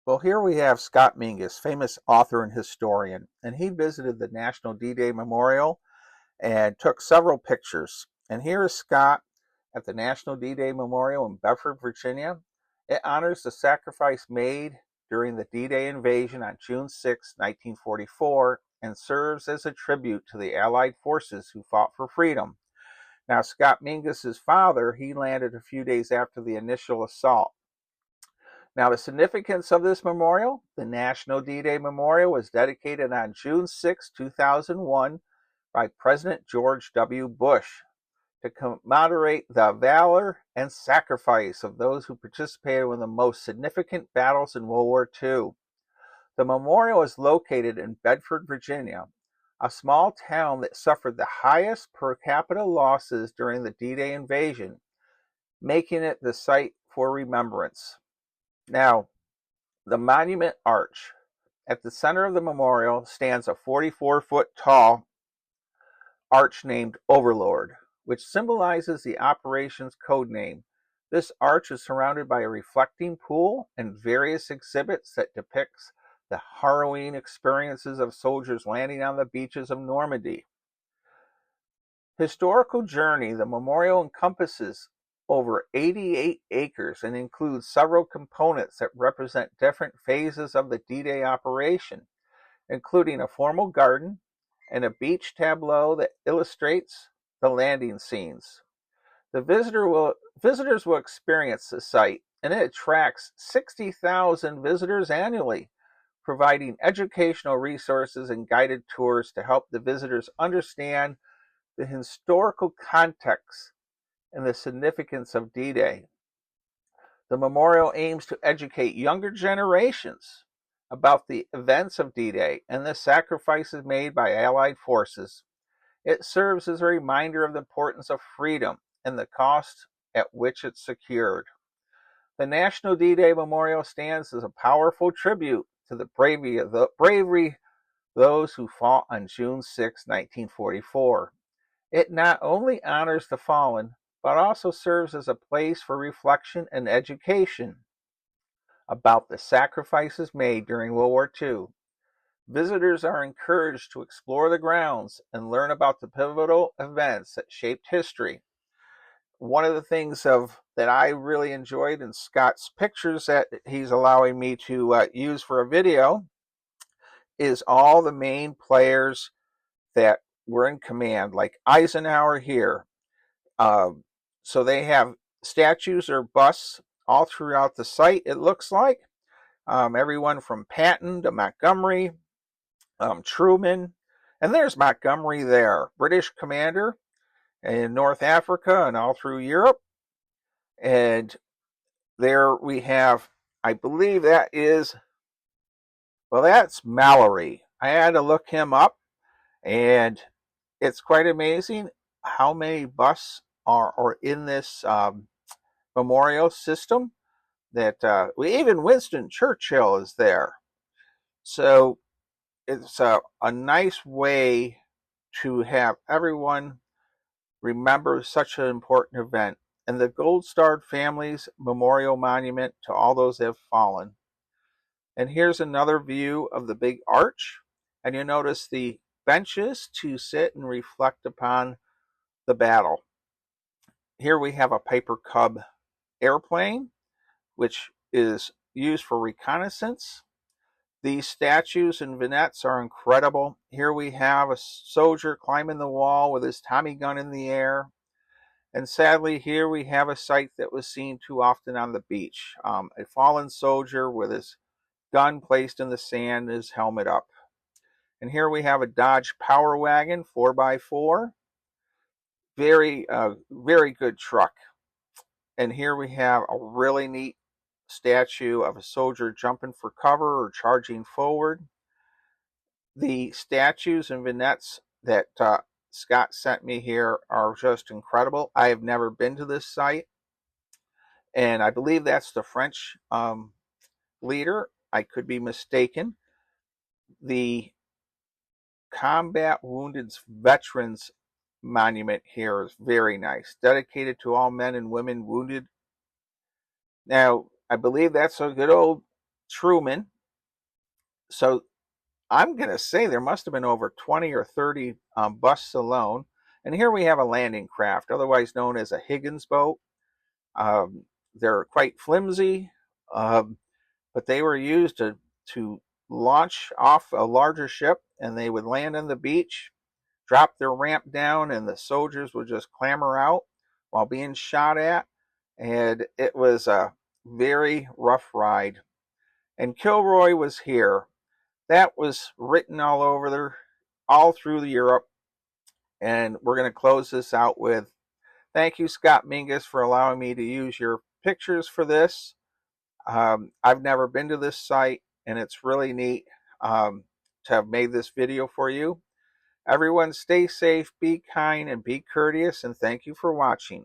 Well, here we have Scott Mingus, famous author and historian, and he visited the National D-Day Memorial and took several pictures. And here is Scott at the National D-Day Memorial in Bedford, Virginia. It honors the sacrifice made during the D-Day invasion on June 6, 1944, and serves as a tribute to the Allied forces who fought for freedom. Now, Scott Mingus's father, he landed a few days after the initial assault. Now, the significance of this memorial, the National D-Day Memorial was dedicated on June 6, 2001 by President George W. Bush to commemorate the valor and sacrifice of those who participated in the most significant battles in World War II. The memorial is located in Bedford, Virginia, a small town that suffered the highest per capita losses during the D-Day invasion, making it the site for remembrance. Now, the monument arch. At the center of the memorial stands a 44-foot tall arch named Overlord, which symbolizes the operation's code name. This arch is surrounded by a reflecting pool and various exhibits that depicts the harrowing experiences of soldiers landing on the beaches of Normandy. Historical journey, the memorial encompasses over 88 acres and includes several components that represent different phases of the D-Day operation, including a formal garden and a beach tableau that illustrates the landing scenes. Visitors will experience the site, and it attracts 60,000 visitors annually, providing educational resources and guided tours to help the visitors understand the historical context and the significance of D-Day. The memorial aims to educate younger generations about the events of D-Day and the sacrifices made by Allied forces. It serves as a reminder of the importance of freedom and the cost at which it's secured. The National D-Day Memorial stands as a powerful tribute to the bravery of those who fought on June 6, 1944. It not only honors the fallen, but also serves as a place for reflection and education about the sacrifices made during World War II. Visitors are encouraged to explore the grounds and learn about the pivotal events that shaped history. One of the things that I really enjoyed in Scott's pictures that he's allowing me to use for a video is all the main players that were in command, like Eisenhower here. So they have statues or busts all throughout the site, it looks like. Everyone from Patton to Montgomery, Truman, and there's Montgomery there, British commander in North Africa and all through Europe. And there we have, I believe that is, well, that's Mallory. I had to look him up, and it's quite amazing how many busts are in this memorial system. That even Winston Churchill is there. So it's a nice way to have everyone remember such an important event. And the Gold Starred Families Memorial Monument to all those that have fallen. And here's another view of the big arch. And you notice the benches to sit and reflect upon the battle. Here we have a Piper Cub airplane, which is used for reconnaissance. These statues and vignettes are incredible. Here we have a soldier climbing the wall with his Tommy gun in the air. And sadly, here we have a sight that was seen too often on the beach. A fallen soldier with his gun placed in the sand, his helmet up. And here we have a Dodge Power Wagon 4x4. Very good truck. And here we have a really neat statue of a soldier jumping for cover or charging forward. The statues and vignettes that Scott sent me here are just incredible. I have never been to this site, and I believe that's the French leader. I could be mistaken. The Combat Wounded Veterans Monument here is very nice, dedicated to all men and women wounded. Now, I believe that's a good old Truman. So I'm going to say there must have been over 20 or 30 busts alone. And here we have a landing craft, otherwise known as a Higgins boat. Um, they're quite flimsy, um, but they were used to launch off a larger ship, and they would land on the beach, drop their ramp down, and the soldiers would just clamber out while being shot at. And it was a very rough ride. And Kilroy was here. That was written all over there, all through Europe. And we're going to close this out with thank you, Scott Mingus, for allowing me to use your pictures for this. I've never been to this site, and it's really neat to have made this video for you. Everyone stay safe, be kind, and be courteous, and thank you for watching.